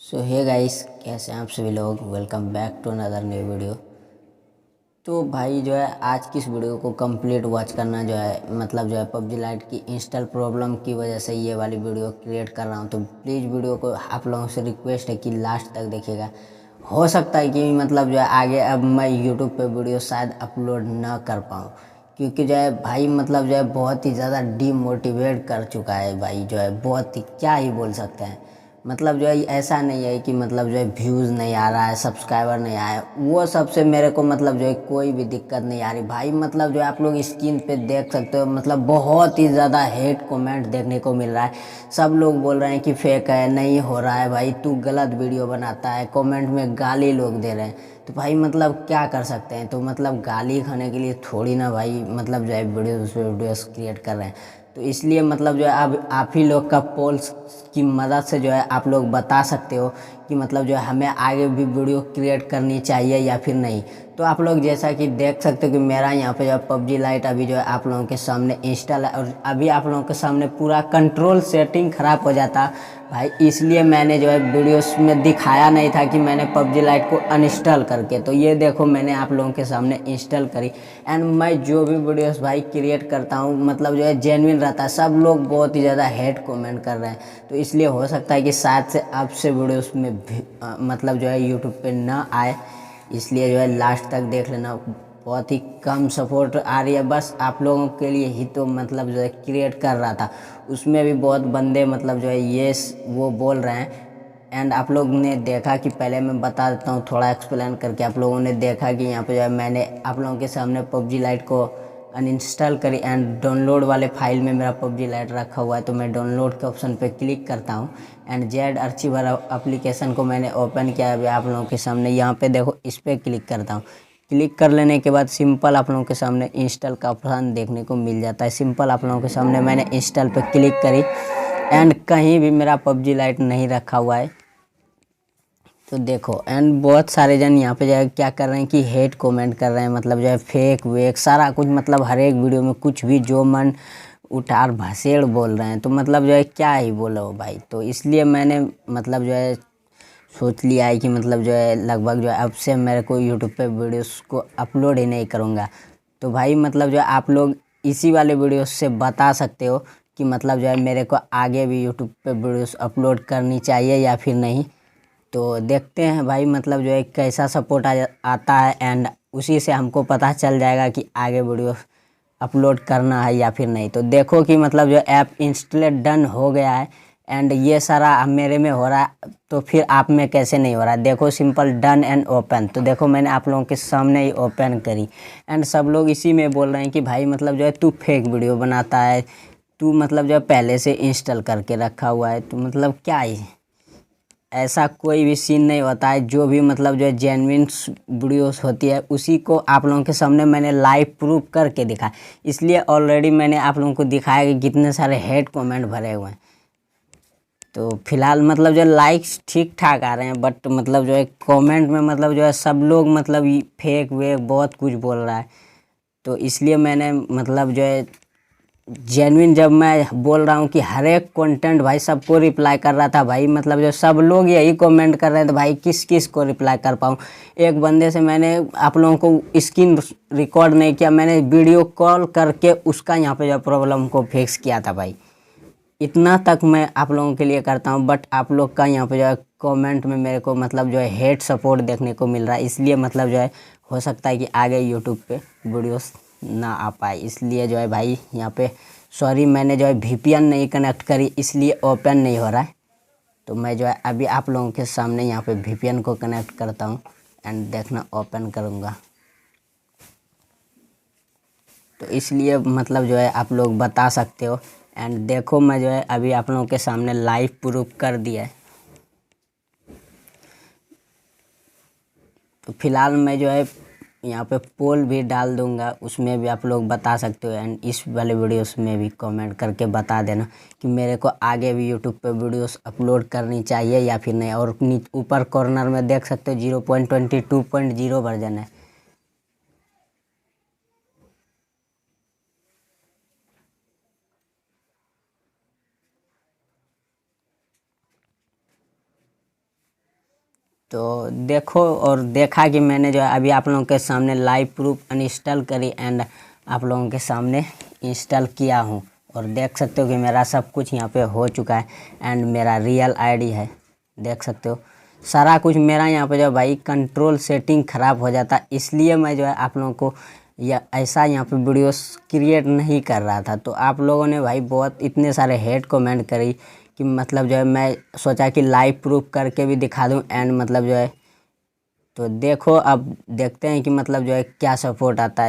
सो hey guys, कैसे हैं आप सभी लोग। Welcome back to another new video. तो भाई जो है आज की इस वीडियो को कंप्लीट वॉच करना जो है मतलब जो है पबजी लाइट की इंस्टॉल प्रॉब्लम की वजह से ये वाली वीडियो क्रिएट कर रहा हूँ। तो प्लीज़ वीडियो को आप लोगों से रिक्वेस्ट है कि लास्ट तक देखिएगा। हो सकता है कि मतलब जो है आगे अब मैं यूट्यूब पे वीडियो शायद अपलोड ना कर पाऊँ, क्योंकि जो है भाई मतलब जो है बहुत ही ज़्यादा डीमोटिवेट कर चुका है भाई। जो है बहुत ही क्या ही बोल सकते हैं, मतलब जो है ऐसा नहीं है कि मतलब जो है व्यूज़ नहीं आ रहा है, सब्सक्राइबर नहीं आया, वो सबसे मेरे को मतलब जो है कोई भी दिक्कत नहीं आ रही भाई। मतलब जो है आप लोग स्क्रीन पे देख सकते हो, मतलब बहुत ही ज़्यादा हेट कमेंट देखने को मिल रहा है। सब लोग बोल रहे हैं कि फेक है, नहीं हो रहा है भाई, तू गलत वीडियो बनाता है, कमेंट में गाली लोग दे रहे हैं। तो भाई मतलब क्या कर सकते हैं। तो मतलब गाली खाने के लिए थोड़ी ना भाई मतलब जो है वीडियोस क्रिएट कर रहे हैं। तो इसलिए मतलब जो है अब आप ही लोग का पोल्स की मदद से जो है आप लोग बता सकते हो कि मतलब जो है हमें आगे भी वीडियो क्रिएट करनी चाहिए या फिर नहीं। तो आप लोग जैसा कि देख सकते हो कि मेरा यहाँ पे जो है पबजी लाइट अभी जो है आप लोगों के सामने इंस्टॉल है, और अभी आप लोगों के सामने पूरा कंट्रोल सेटिंग ख़राब हो जाता भाई, इसलिए मैंने जो है वीडियोस में दिखाया नहीं था कि मैंने पबजी लाइट को अनइंस्टॉल करके। तो ये देखो मैंने आप लोगों के सामने इंस्टॉल करी। एंड मैं जो भी वीडियोस भाई क्रिएट करता हूँ मतलब जो है जेन्युइन रहता है। सब लोग बहुत ही ज़्यादा हेट कमेंट कर रहे हैं, तो इसलिए हो सकता है कि शायद से आपसे वीडियोस में मतलब जो है यूट्यूब पे ना आए। इसलिए जो है लास्ट तक देख लेना। बहुत ही कम सपोर्ट आ रही है, बस आप लोगों के लिए ही तो मतलब जो है क्रिएट कर रहा था। उसमें भी बहुत बंदे मतलब जो है ये वो बोल रहे हैं। एंड आप लोग ने देखा कि पहले मैं बता देता हूँ थोड़ा एक्सप्लेन करके। आप लोगों ने देखा कि यहाँ पे जो है मैंने आप लोगों के सामने पबजी लाइट को अनइंस्टॉल करी, एंड डाउनलोड वाले फाइल में मेरा पबजी लाइट रखा हुआ है। तो मैं डाउनलोड के ऑप्शन पे क्लिक करता हूँ एंड जेड अर्चिवर एप्लीकेशन को मैंने ओपन किया है अभी आप लोगों के सामने। यहाँ पे देखो इस पर क्लिक करता हूँ। क्लिक कर लेने के बाद सिंपल आप लोगों के सामने इंस्टॉल का ऑप्शन देखने को मिल जाता है। सिंपल आप लोगों के सामने मैंने इंस्टॉल पे क्लिक करी एंड कहीं भी मेरा पबजी लाइट नहीं रखा हुआ है। तो देखो एंड बहुत सारे जन यहाँ पे जो है क्या कर रहे हैं कि हेट कमेंट कर रहे हैं, मतलब जो है फेक वेक सारा कुछ, मतलब हर एक वीडियो में कुछ भी जो मन उठार भसेड़ बोल रहे हैं। तो मतलब जो है क्या ही बोलो भाई। तो इसलिए मैंने मतलब जो है सोच लिया है कि मतलब जो है लगभग जो है अब से मेरे को यूट्यूब पे वीडियोस को अपलोड ही नहीं करूँगा। तो भाई मतलब जो है आप लोग इसी वाले वीडियोस से बता सकते हो कि मतलब जो है मेरे को आगे भी यूट्यूब पे वीडियोस अपलोड करनी चाहिए या फिर नहीं। तो देखते हैं भाई मतलब जो है कैसा सपोर्ट आता है, एंड उसी से हमको पता चल जाएगा कि आगे वीडियो अपलोड करना है या फिर नहीं। तो देखो कि मतलब जो ऐप इंस्टॉल डन हो गया है एंड ये सारा मेरे में हो रहा है, तो फिर आप में कैसे नहीं हो रहा है। देखो सिंपल डन एंड ओपन। तो देखो मैंने आप लोगों के सामने ही ओपन करी एंड सब लोग इसी में बोल रहे हैं कि भाई मतलब जो है तू फेक वीडियो बनाता है, तू मतलब जो है पहले से इंस्टॉल करके रखा हुआ है। तो मतलब क्या ही, ऐसा कोई भी सीन नहीं होता है। जो भी मतलब जो है जेन्युइन वीडियोस होती है उसी को आप लोगों के सामने मैंने लाइव प्रूफ करके दिखा। इसलिए ऑलरेडी मैंने आप लोगों को दिखाया कि कितने सारे हेट कमेंट भरे हुए हैं। तो फिलहाल मतलब जो लाइक्स ठीक ठाक आ रहे हैं, बट मतलब जो है कमेंट में मतलब जो है सब लोग मतलब फेक वेक बहुत कुछ बोल रहा है। तो इसलिए मैंने मतलब जो है जेन्युइन जब मैं बोल रहा हूँ कि हर एक कंटेंट भाई सबको रिप्लाई कर रहा था भाई, मतलब जो सब लोग यही कमेंट कर रहे थे भाई किस किस को रिप्लाई कर पाऊँ। एक बंदे से मैंने आप लोगों को स्क्रीन रिकॉर्ड नहीं किया, मैंने वीडियो कॉल करके उसका यहाँ पे जो प्रॉब्लम को फिक्स किया था भाई। इतना तक मैं आप लोगों के लिए करता हूँ, बट आप लोग का यहाँ पे जो है कमेंट में मेरे को मतलब जो है हेट सपोर्ट देखने को मिल रहा है। इसलिए मतलब जो है हो सकता है कि आगे यूट्यूब पे वीडियोस ना आ पाए। इसलिए जो है भाई यहाँ पे सॉरी, मैंने जो है वीपीएन नहीं कनेक्ट करी इसलिए ओपन नहीं हो रहा है। तो मैं जो है अभी आप लोगों के सामने यहाँ पे वीपीएन को कनेक्ट करता हूँ एंड देखना ओपन करूँगा। तो इसलिए मतलब जो है आप लोग बता सकते हो। एंड देखो मैं जो है अभी आप लोगों के सामने लाइव प्रूफ कर दिया है। तो फिलहाल मैं जो है यहाँ पे पोल भी डाल दूँगा, उसमें भी आप लोग बता सकते हो। एंड इस वाले वीडियोस में भी कमेंट करके बता देना कि मेरे को आगे भी यूट्यूब पे वीडियोस अपलोड करनी चाहिए या फिर नहीं। और ऊपर कॉर्नर में देख सकते हो 0.22.0 वर्जन है। तो देखो और देखा कि मैंने जो है अभी आप लोगों के सामने लाइव प्रूफ अनइंस्टॉल करी एंड आप लोगों के सामने इंस्टॉल किया हूँ। और देख सकते हो कि मेरा सब कुछ यहाँ पे हो चुका है एंड मेरा रियल आईडी है, देख सकते हो सारा कुछ मेरा यहाँ पे जो है भाई कंट्रोल सेटिंग ख़राब हो जाता, इसलिए मैं जो है आप लोगों को या ऐसा यहाँ पे वीडियोस क्रिएट नहीं कर रहा था। तो आप लोगों ने भाई बहुत इतने सारे हेट कमेंट करी कि मतलब जो है मैं सोचा कि लाइव प्रूफ करके भी दिखा दूं एंड मतलब जो है तो देखो अब देखते हैं कि मतलब जो है क्या सपोर्ट आता है।